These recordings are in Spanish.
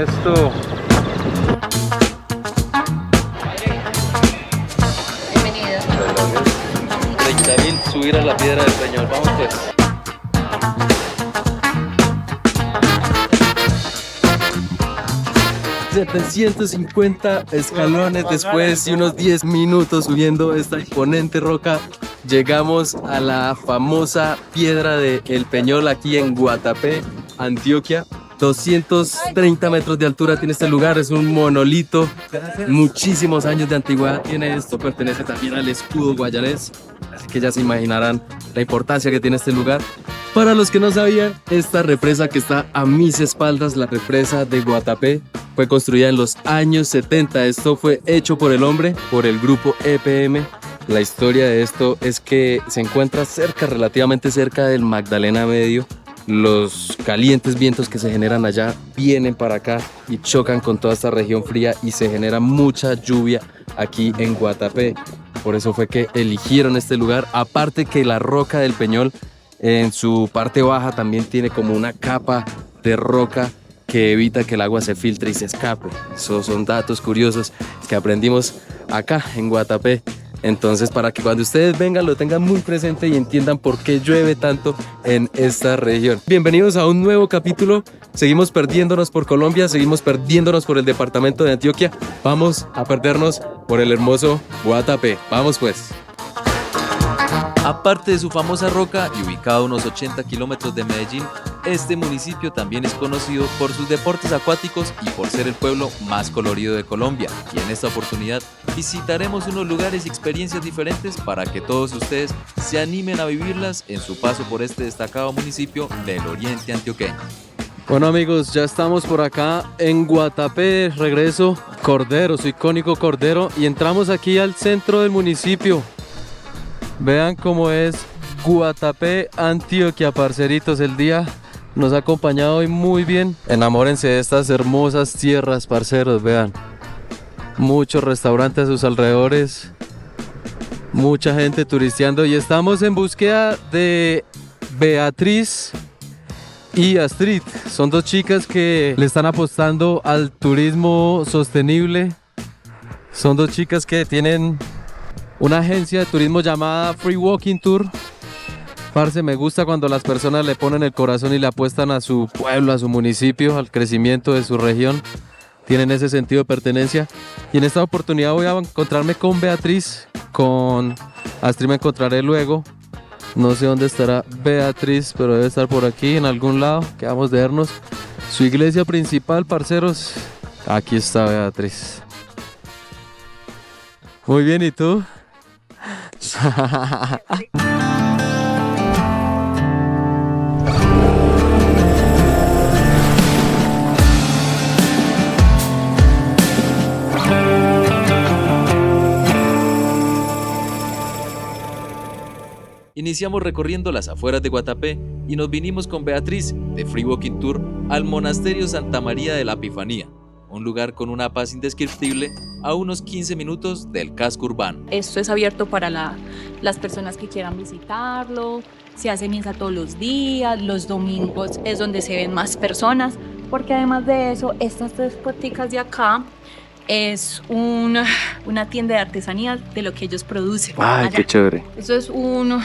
esto. Bienvenido. 30.000 subir a la piedra del Peñol. Vamos pues. ...750 escalones después y unos 10 minutos subiendo esta imponente roca... llegamos a la famosa piedra de El Peñol aquí en Guatapé, Antioquia. 230 metros de altura tiene este lugar, es un monolito, muchísimos años de antigüedad tiene esto, pertenece también al escudo guayanés, así que ya se imaginarán la importancia que tiene este lugar. Para los que no sabían, esta represa que está a mis espaldas, la represa de Guatapé, fue construida en los años 70, esto fue hecho por el hombre, por el grupo EPM. La historia de esto es que se encuentra cerca, relativamente cerca del Magdalena Medio. Los calientes vientos que se generan allá vienen para acá y chocan con toda esta región fría y se genera mucha lluvia aquí en Guatapé. Por eso fue que eligieron este lugar. Aparte que la roca del Peñol en su parte baja también tiene como una capa de roca que evita que el agua se filtre y se escape. Esos son datos curiosos que aprendimos acá en Guatapé. Entonces, para que cuando ustedes vengan lo tengan muy presente y entiendan por qué llueve tanto en esta región. Bienvenidos a un nuevo capítulo. Seguimos perdiéndonos por Colombia, seguimos perdiéndonos por el departamento de Antioquia. Vamos a perdernos por el hermoso Guatapé. Vamos pues. Aparte de su famosa roca y ubicado a unos 80 kilómetros de Medellín, este municipio también es conocido por sus deportes acuáticos y por ser el pueblo más colorido de Colombia. Y en esta oportunidad visitaremos unos lugares y experiencias diferentes para que todos ustedes se animen a vivirlas en su paso por este destacado municipio del oriente antioqueño. Bueno amigos, ya estamos por acá en Guatapé, regreso Cordero, su icónico Cordero, y entramos aquí al centro del municipio. Vean cómo es Guatapé, Antioquia, parceritos. El día nos ha acompañado hoy muy bien. Enamórense de estas hermosas tierras, parceros, vean. Muchos restaurantes a sus alrededores, mucha gente turisteando y estamos en búsqueda de Beatriz y Astrid. Son dos chicas que le están apostando al turismo sostenible. Son dos chicas que tienen una agencia de turismo llamada Free Walking Tour. Parce, me gusta cuando las personas le ponen el corazón y le apuestan a su pueblo, a su municipio, al crecimiento de su región. Tienen ese sentido de pertenencia. Y en esta oportunidad voy a encontrarme con Beatriz, con Astrid me encontraré luego. No sé dónde estará Beatriz, pero debe estar por aquí en algún lado. Quedamos de vernos. Su iglesia principal, parceros. Aquí está Beatriz. Muy bien, ¿y tú? Iniciamos recorriendo las afueras de Guatapé y nos vinimos con Beatriz de Free Walking Tour al Monasterio Santa María de la Epifanía, un lugar con una paz indescriptible a unos 15 minutos del casco urbano. Esto es abierto para las personas que quieran visitarlo. Se hace misa todos los días, los domingos es donde se ven más personas, porque además de eso, estas tres puerticas de acá es una tienda de artesanías de lo que ellos producen. ¡Ay, qué chévere! Eso es un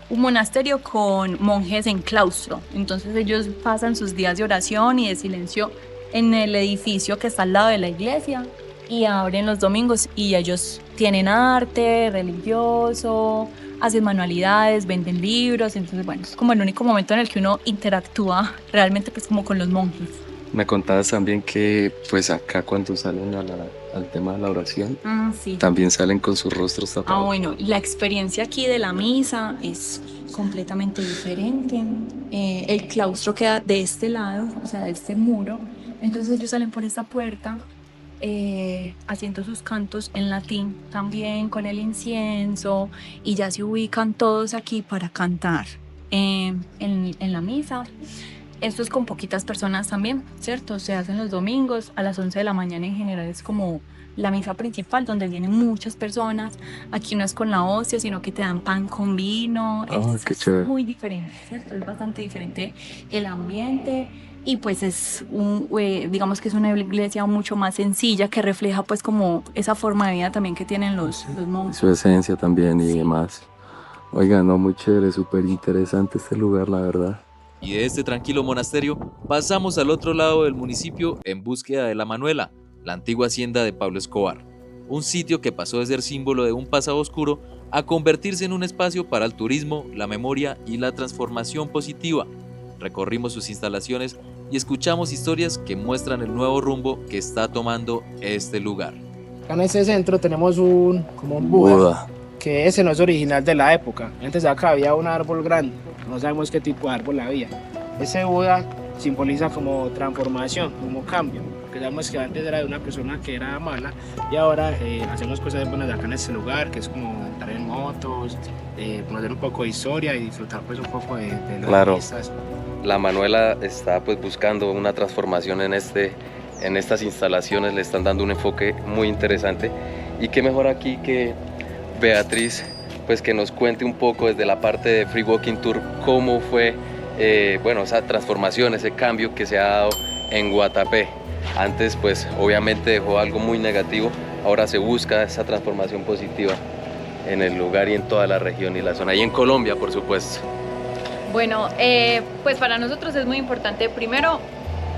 monasterio con monjes en claustro. Entonces ellos pasan sus días de oración y de silencio en el edificio que está al lado de la iglesia y abren los domingos y ellos tienen arte religioso, hacen manualidades, venden libros. Entonces, bueno, es como el único momento en el que uno interactúa realmente pues como con los monjes. Me contabas también que pues acá cuando salen al tema de la oración, Sí. también salen con sus rostros tapados. Bueno, la experiencia aquí de la misa es completamente diferente. El claustro queda de este lado, o sea, de este muro. Entonces ellos salen por esta puerta haciendo sus cantos en latín también con el incienso y ya se ubican todos aquí para cantar en la misa. Esto es con poquitas personas también, ¿cierto? Se hacen los domingos a las 11 de la mañana. En general es como la misa principal donde vienen muchas personas. Aquí no es con la hostia, sino que te dan pan con vino. Qué chévere. Muy diferente, ¿cierto? Es bastante diferente el ambiente. Y pues digamos que es una iglesia mucho más sencilla que refleja pues como esa forma de vida también que tienen los monjes. Su esencia también y demás. Oiga, no, muy chévere, súper interesante este lugar, la verdad. Y de este tranquilo monasterio pasamos al otro lado del municipio en búsqueda de La Manuela, la antigua hacienda de Pablo Escobar. Un sitio que pasó de ser símbolo de un pasado oscuro a convertirse en un espacio para el turismo, la memoria y la transformación positiva. Recorrimos sus instalaciones y escuchamos historias que muestran el nuevo rumbo que está tomando este lugar. Acá en este centro tenemos como un Buda, que ese no es original de la época. Antes acá había un árbol grande, no sabemos qué tipo de árbol había. Ese Buda simboliza como transformación, como cambio. Porque sabemos que antes era de una persona que era mala y ahora hacemos cosas buenas acá en este lugar, que es como andar en motos, conocer un poco de historia y disfrutar pues un poco de las vistas. La Manuela está pues buscando una transformación en estas instalaciones, le están dando un enfoque muy interesante y qué mejor aquí que Beatriz pues que nos cuente un poco desde la parte de Free Walking Tour cómo fue esa transformación, ese cambio que se ha dado en Guatapé. Antes pues obviamente dejó algo muy negativo, ahora se busca esa transformación positiva en el lugar y en toda la región y la zona y en Colombia por supuesto. Bueno, pues para nosotros es muy importante primero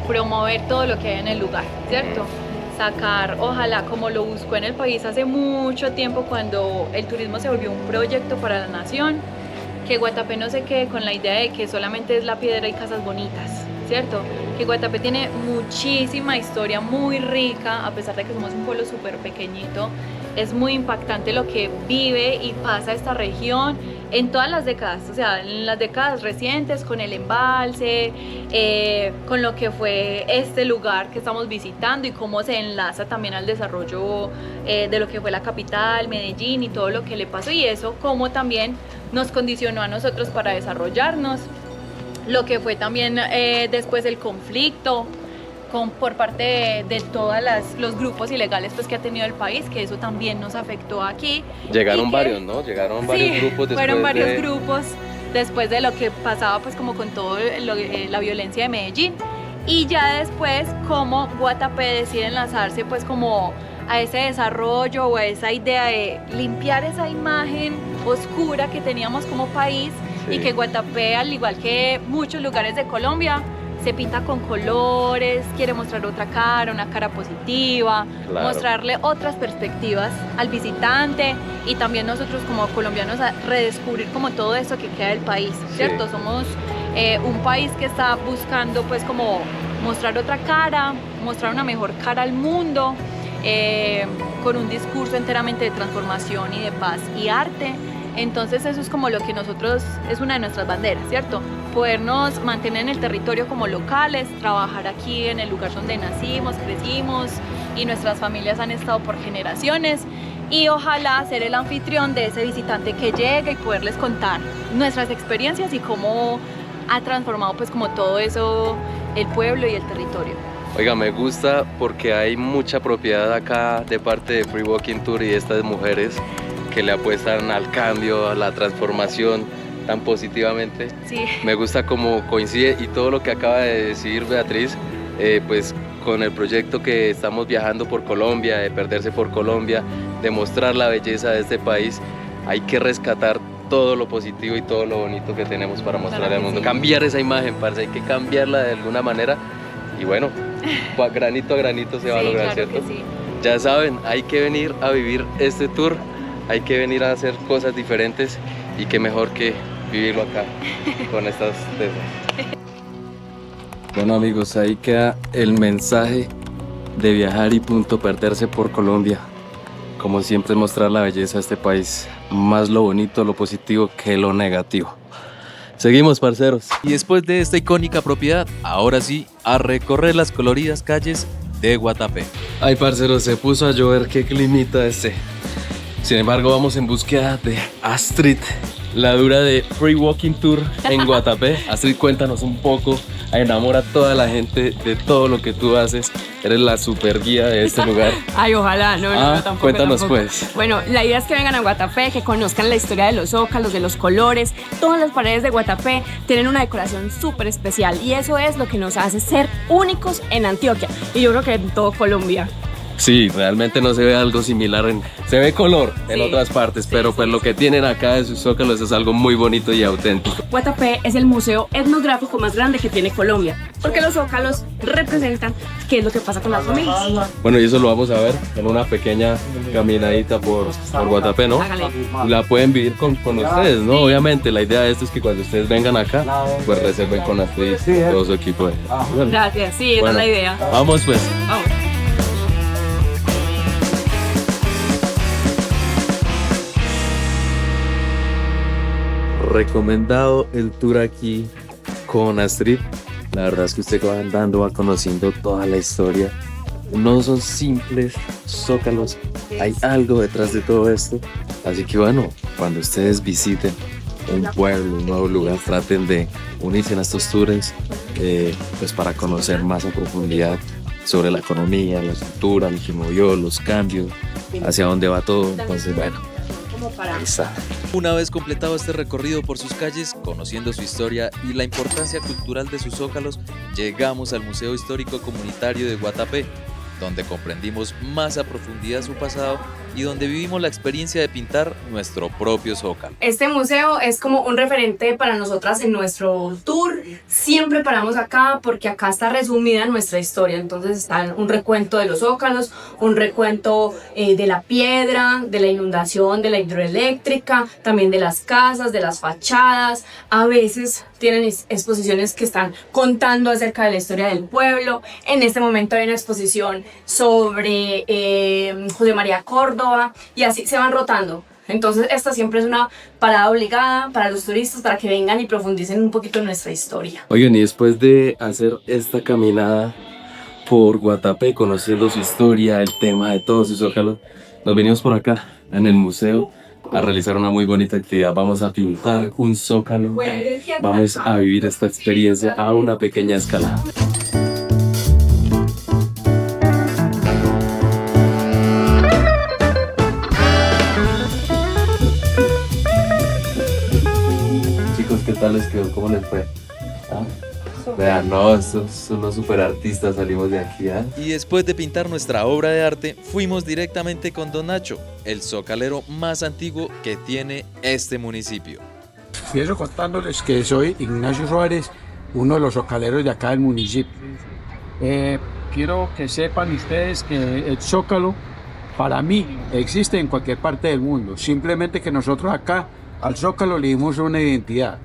promover todo lo que hay en el lugar, ¿cierto? Sacar, ojalá como lo buscó en el país hace mucho tiempo cuando el turismo se volvió un proyecto para la nación, que Guatapé no se quede con la idea de que solamente es la piedra y casas bonitas, ¿cierto? Que Guatapé tiene muchísima historia muy rica, a pesar de que somos un pueblo súper pequeñito. Es muy impactante lo que vive y pasa esta región en todas las décadas, o sea, en las décadas recientes, con el embalse, con lo que fue este lugar que estamos visitando y cómo se enlaza también al desarrollo de lo que fue la capital, Medellín y todo lo que le pasó y eso como también nos condicionó a nosotros para desarrollarnos, lo que fue también después el conflicto, por parte de todos los grupos ilegales pues, que ha tenido el país, que eso también nos afectó aquí. Llegaron varios, ¿no? Llegaron varios grupos después fueron varios grupos después de lo que pasaba pues como con todo la violencia de Medellín. Y ya después como Guatapé decide enlazarse pues como a ese desarrollo o a esa idea de limpiar esa imagen oscura que teníamos como país y que Guatapé, al igual que muchos lugares de Colombia, se pinta con colores, quiere mostrar otra cara, una cara positiva, mostrarle otras perspectivas al visitante y también nosotros como colombianos a redescubrir como todo eso que queda del país, ¿cierto? Somos un país que está buscando pues como mostrar otra cara, mostrar una mejor cara al mundo, con un discurso enteramente de transformación y de paz y arte. Entonces eso es como lo que nosotros, es una de nuestras banderas, ¿cierto? Podernos mantener en el territorio como locales, trabajar aquí en el lugar donde nacimos, crecimos y nuestras familias han estado por generaciones y ojalá ser el anfitrión de ese visitante que llega y poderles contar nuestras experiencias y cómo ha transformado pues como todo eso el pueblo y el territorio. Oiga, me gusta porque hay mucha propiedad acá de parte de Free Walking Tour y de estas mujeres que le apuestan al cambio, a la transformación tan positivamente. Sí. Me gusta cómo coincide y todo lo que acaba de decir Beatriz, pues con el proyecto que estamos viajando por Colombia, de perderse por Colombia, de mostrar la belleza de este país, hay que rescatar todo lo positivo y todo lo bonito que tenemos para mostrar al mundo. Sí. Cambiar esa imagen, parce, hay que cambiarla de alguna manera y bueno, granito a granito se va a lograr, claro, ¿cierto? que sí. Ya saben, hay que venir a vivir este tour. Hay que venir a hacer cosas diferentes y qué mejor que vivirlo acá con estas tesis. Bueno amigos, ahí queda el mensaje de viajar y punto perderse por Colombia. Como siempre es mostrar la belleza de este país, más lo bonito, lo positivo que lo negativo. Seguimos, parceros. Y después de esta icónica propiedad, ahora sí, a recorrer las coloridas calles de Guatapé. Ay, parceros, se puso a llover, qué climita este. Sin embargo, vamos en búsqueda de Astrid, la dura de Free Walking Tour en Guatapé. Astrid, cuéntanos un poco, enamora a toda la gente de todo lo que tú haces. Eres la super guía de este lugar. Ay, ojalá, no, tampoco. Cuéntanos tampoco. Pues. Bueno, la idea es que vengan a Guatapé, que conozcan la historia de los zócalos, de los colores. Todas las paredes de Guatapé tienen una decoración súper especial y eso es lo que nos hace ser únicos en Antioquia y yo creo que en todo Colombia. Sí, realmente no se ve algo similar, se ve color en otras partes, pero pues lo que tienen acá de sus zócalos es algo muy bonito y auténtico. Guatapé es el museo etnográfico más grande que tiene Colombia, porque los zócalos representan qué es lo que pasa con las familias. Bueno, y eso lo vamos a ver en una pequeña caminadita por Guatapé, ¿no? Hágale. La pueden vivir con ustedes, ¿no? Obviamente, la idea de esto es que cuando ustedes vengan acá, pues reserven con Astrid y todo su equipo. Bueno, Gracias, sí, esa es la idea. Vamos pues. Vamos. Recomendado el tour aquí con Astrid. La verdad es que usted va andando, va conociendo toda la historia. No son simples zócalos, hay algo detrás de todo esto. Así que bueno, cuando ustedes visiten un pueblo, un nuevo lugar, traten de unirse en estos tours pues para conocer más a profundidad sobre la economía, la cultura, lo que movió, los cambios, hacia dónde va todo. Entonces bueno, ahí está. Una vez completado este recorrido por sus calles, conociendo su historia y la importancia cultural de sus zócalos, llegamos al Museo Histórico Comunitario de Guatapé, donde comprendimos más a profundidad su pasado y donde vivimos la experiencia de pintar nuestro propio zócalo. Este museo es como un referente para nosotras en nuestro tour. Siempre paramos acá porque acá está resumida nuestra historia. Entonces está un recuento de los zócalos, un recuento de la piedra, de la inundación, de la hidroeléctrica, también de las casas, de las fachadas. A veces tienen exposiciones que están contando acerca de la historia del pueblo. En este momento hay una exposición sobre José María Córdoba y así se van rotando. Entonces esta siempre es una parada obligada para los turistas para que vengan y profundicen un poquito en nuestra historia. Oigan, y después de hacer esta caminada por Guatapé, conociendo su historia, el tema de todos sus zócalos, nos venimos por acá en el museo a realizar una muy bonita actividad. Vamos a pintar un zócalo, vamos a vivir esta experiencia a una pequeña escala. Chicos, ¿qué tal les quedó? ¿Cómo les fue? ¿Ah? Vean, no, son unos super artistas, salimos de aquí, ¿eh? Y después de pintar nuestra obra de arte, fuimos directamente con Don Nacho, el zocalero más antiguo que tiene este municipio. Empiezo contándoles que soy Ignacio Suárez, uno de los zocaleros de acá del municipio. Quiero que sepan ustedes que el zócalo, para mí, existe en cualquier parte del mundo. Simplemente que nosotros acá, al zócalo le dimos una identidad.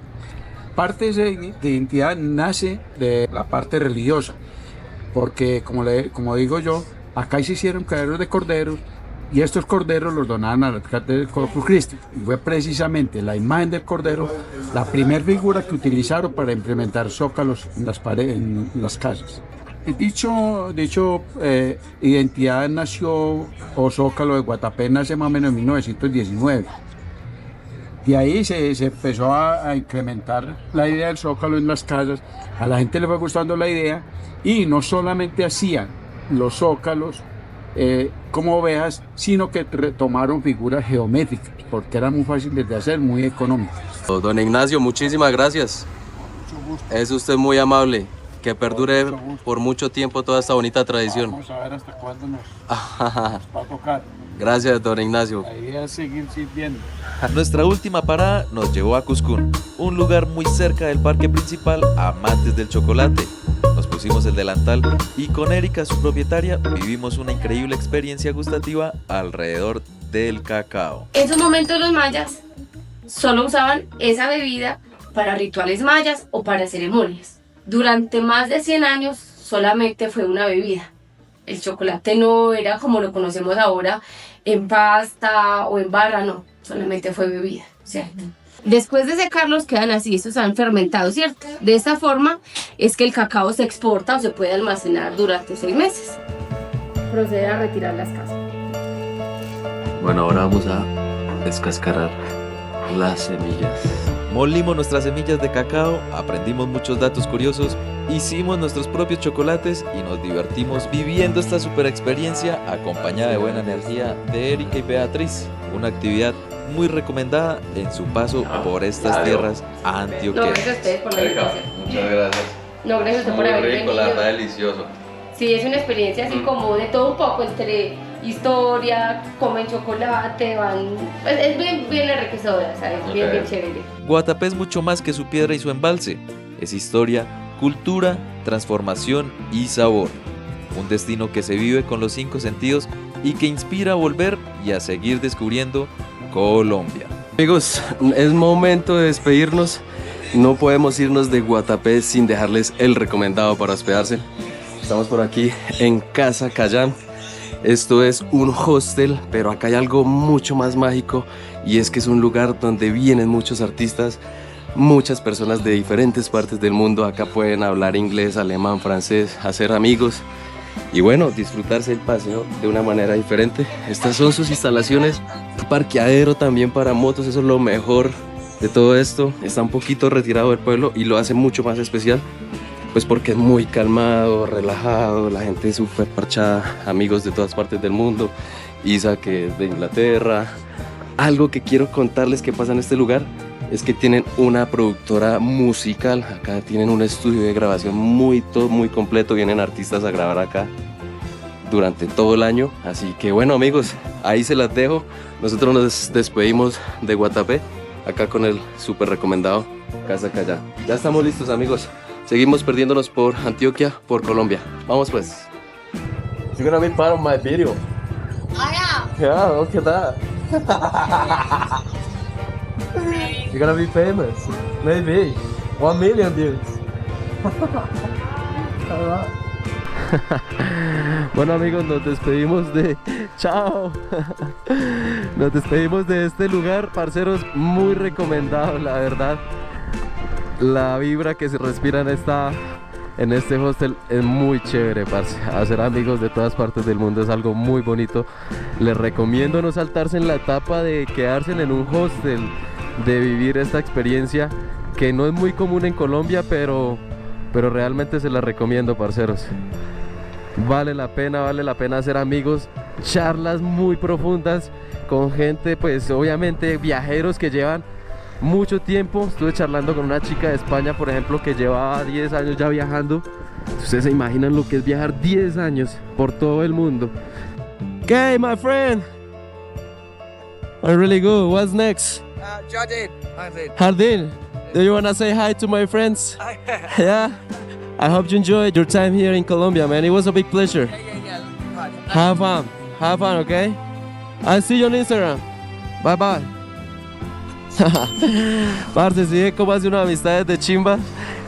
Parte de esa identidad nace de la parte religiosa, porque como digo yo, acá se hicieron caderos de corderos y estos corderos los donaban a la Catedral del Corpus Christi. Y fue precisamente la imagen del cordero la primera figura que utilizaron para implementar zócalos en las paredes, en las casas. Y dicho identidad nació, o zócalo de Guatapé nace más o menos en 1919. Y ahí se empezó a incrementar la idea del zócalo en las casas. A la gente le fue gustando la idea y no solamente hacían los zócalos como ovejas, sino que tomaron figuras geométricas porque eran muy fáciles de hacer, muy económicas. Don Ignacio, muchísimas gracias. Es usted muy amable. Que perdure por mucho tiempo toda esta bonita tradición. Vamos a ver hasta cuándo nos va a tocar. Gracias, don Ignacio. La idea es seguir sirviendo. Nuestra última parada nos llevó a Cuscún, un lugar muy cerca del parque principal, amantes del chocolate. Nos pusimos el delantal y con Erika, su propietaria, vivimos una increíble experiencia gustativa alrededor del cacao. En esos momentos los mayas solo usaban esa bebida para rituales mayas o para ceremonias. Durante más de 100 años solamente fue una bebida. El chocolate no era como lo conocemos ahora, en pasta o en barra, no, solamente fue bebida, ¿cierto? Después de secarlos quedan así, estos han fermentado, ¿cierto? De esta forma es que el cacao se exporta o se puede almacenar durante 6 meses. Procede a retirar las casas. Bueno, ahora vamos a descascarar las semillas. Molimos nuestras semillas de cacao, aprendimos muchos datos curiosos, hicimos nuestros propios chocolates y nos divertimos viviendo esta super experiencia acompañada de buena energía de Erika y Beatriz. Una actividad muy recomendada en su paso por estas tierras No, antioqueñas. gracias a ustedes por la invitación. Muchas gracias. No, gracias a ustedes por haber venido. delicioso. Sí, es una experiencia así como de todo un poco, entre historia, comen chocolate, van... Es bien enriquecedora, ¿sabes? Bien chévere. Guatapé es mucho más que su piedra y su embalse. Es historia, cultura, transformación y sabor. Un destino que se vive con los 5 sentidos y que inspira a volver y a seguir descubriendo Colombia. Amigos, es momento de despedirnos. No podemos irnos de Guatapé sin dejarles el recomendado para hospedarse. Estamos por aquí en Casa Cayán. Esto es un hostel, pero acá hay algo mucho más mágico y es que es un lugar donde vienen muchos artistas, muchas personas de diferentes partes del mundo. Acá pueden hablar inglés, alemán, francés, hacer amigos y bueno, disfrutarse el paseo de una manera diferente. Estas son sus instalaciones, parqueadero también para motos, eso es lo mejor de todo esto. Está un poquito retirado del pueblo y lo hace mucho más especial, pues porque es muy calmado, relajado, la gente es súper parchada, amigos de todas partes del mundo, Isa que es de Inglaterra. Algo que quiero contarles que pasa en este lugar es que tienen una productora musical, acá tienen un estudio de grabación muy completo, vienen artistas a grabar acá durante todo el año, así que bueno amigos, ahí se las dejo. Nosotros nos despedimos de Guatapé, acá con el súper recomendado Casa Cayán. Ya estamos listos amigos. Seguimos perdiéndonos por Antioquia, por Colombia. Vamos pues. You're gonna be part of my video. Yeah, look at that. You're gonna be famous. Maybe 1 million views. Bueno amigos, nos despedimos de... ¡Chao! Nos despedimos de este lugar, parceros, muy recomendado, la verdad. La vibra que se respira en este hostel es muy chévere, parce. Hacer amigos de todas partes del mundo es algo muy bonito. Les recomiendo no saltarse en la etapa de quedarse en un hostel, de vivir esta experiencia que no es muy común en Colombia, pero realmente se la recomiendo, parceros. Vale la pena hacer amigos, charlas muy profundas con gente, pues obviamente viajeros que llevan mucho tiempo. Estuve charlando con una chica de España, por ejemplo, que llevaba 10 años ya viajando. Ustedes se imaginan lo que es viajar 10 años por todo el mundo. Okay, my friend. I'm really good. What's next? Jardín. Do you want to say hi to my friends? Yeah. I hope you enjoyed your time here in Colombia, man. It was a big pleasure. Have fun, okay? I'll see you on Instagram. Bye bye. Parce, sigue como hace una amistad de chimba.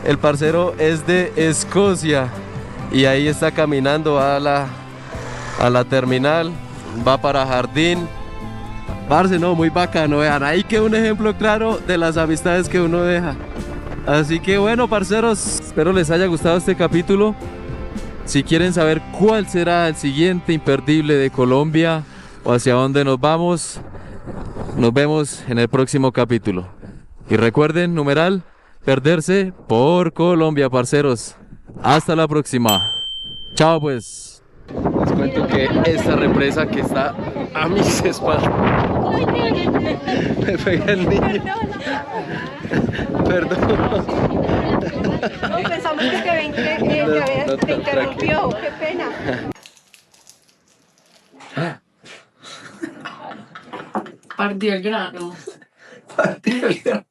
El parcero es de Escocia y ahí está caminando a la terminal, va para Jardín. Parce, no, muy bacano, vean, ahí queda un ejemplo claro de las amistades que uno deja. Así que bueno, parceros, espero les haya gustado este capítulo. Si quieren saber cuál será el siguiente imperdible de Colombia o hacia dónde nos vamos, nos vemos en el próximo capítulo. Y recuerden, numeral, perderse por Colombia, parceros. Hasta la próxima. Chao pues. Les cuento que esta represa que está a mis espaldas. Me pega el niño. Perdón. No, pensamos que te interrumpió. Qué pena. Partió el grano. Partió el grano.